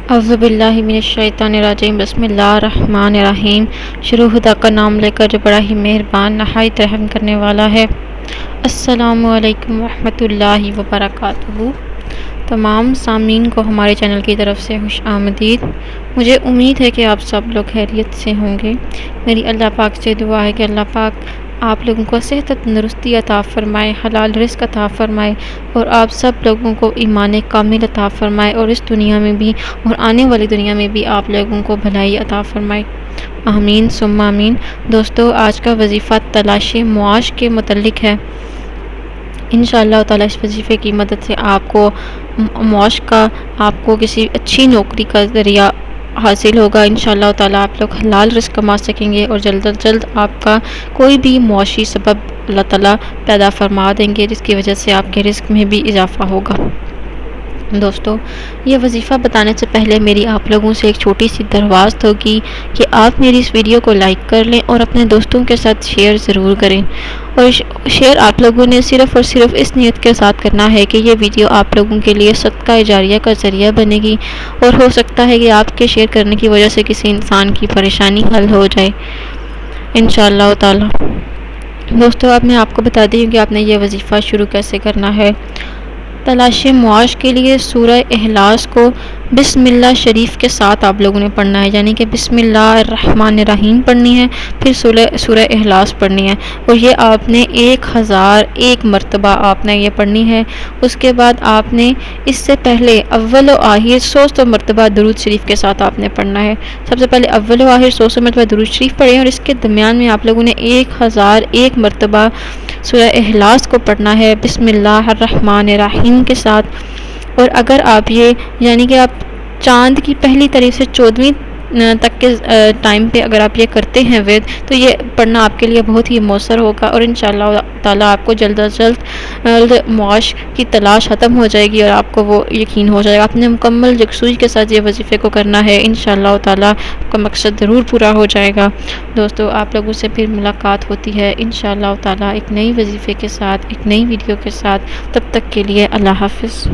اعوذ باللہ من الشیطان الرجیم، بسم اللہ الرحمن الرحیم۔ شروع خدا کا نام لے کر جو بڑا ہی مہربان نہایت رحم کرنے والا ہے۔ السلام علیکم ورحمۃ اللہ وبرکاتہ۔ تمام سامعین کو ہمارے چینل کی طرف سے خوش آمدید۔ مجھے امید ہے کہ آپ سب لوگ خیریت سے ہوں گے۔ میری اللہ پاک سے دعا ہے کہ اللہ پاک آپ لوگوں کو صحت و تندرستی عطا فرمائے، حلال رزق عطا فرمائے، اور آپ سب لوگوں کو ایمان کامل عطا فرمائے، اور اس دنیا میں بھی اور آنے والی دنیا میں بھی آپ لوگوں کو بھلائی عطا فرمائے، آمین ثم آمین۔ دوستو، آج کا وظیفہ تلاش معاش کے متعلق ہے۔ انشاءاللہ تعالیٰ اس وظیفے کی مدد سے آپ کو معاش کا، آپ کو کسی اچھی نوکری کا ذریعہ حاصل ہوگا۔ انشاءاللہ تعالیٰ آپ لوگ حلال رزق کما سکیں گے، اور جلد از جلد آپ کا کوئی بھی معاشی سبب اللہ تعالیٰ پیدا فرما دیں گے، جس کی وجہ سے آپ کے رزق میں بھی اضافہ ہوگا۔ دوستو، یہ وظیفہ بتانے سے پہلے میری آپ لوگوں سے ایک چھوٹی سی درخواست ہوگی کہ آپ میری اس ویڈیو کو لائک کر لیں اور اپنے دوستوں کے ساتھ شیئر ضرور کریں، اور شیئر آپ لوگوں نے صرف اور صرف اس نیت کے ساتھ کرنا ہے کہ یہ ویڈیو آپ لوگوں کے لیے صدقہ جاریہ کا ذریعہ بنے گی، اور ہو سکتا ہے کہ آپ کے شیئر کرنے کی وجہ سے کسی انسان کی پریشانی حل ہو جائے انشاءاللہ تعالی۔ دوستو، اب میں آپ کو بتا دی ہوں کہ آپ نے یہ وظیفہ شروع کیسے کرنا ہے۔ تلاش معاش کے لیے سورہ اخلاص کو بسم اللہ شریف کے ساتھ آپ لوگوں نے پڑھنا ہے، یعنی کہ بسم اللہ الرحمن الرحیم پڑھنی ہے، پھر سورہ اخلاص پڑھنی ہے، اور یہ آپ نے 1001 مرتبہ آپ نے یہ پڑھنی ہے۔ اس کے بعد آپ نے اس سے پہلے اول و آخر 100 مرتبہ درود شریف کے ساتھ آپ نے پڑھنا ہے۔ سب سے پہلے اول و آخر 100 مرتبہ درود شریف پڑھیں، اور اس کے درمیان میں آپ لوگوں نے 1001 مرتبہ سورہ اخلاص کو پڑھنا ہے بسم اللہ الرحمن الرحیم کے ساتھ۔ اور اگر آپ یہ، یعنی کہ آپ چاند کی پہلی تاریخ سے 14ویں تک کے ٹائم پہ اگر آپ یہ کرتے ہیں ورد، تو یہ پڑھنا آپ کے لیے بہت ہی مؤثر ہوگا، اور انشاءاللہ تعالیٰ آپ کو جلد از جلد معاش کی تلاش ختم ہو جائے گی، اور آپ کو وہ یقین ہو جائے گا۔ آپ نے مکمل یکسوئی کے ساتھ یہ وظیفے کو کرنا ہے، انشاءاللہ تعالیٰ آپ کا مقصد ضرور پورا ہو جائے گا۔ دوستو، آپ لوگوں سے پھر ملاقات ہوتی ہے انشاءاللہ تعالیٰ ایک نئی وظیفے کے ساتھ، ایک نئی ویڈیو کے ساتھ۔ تب تک کے لیے اللہ حافظ۔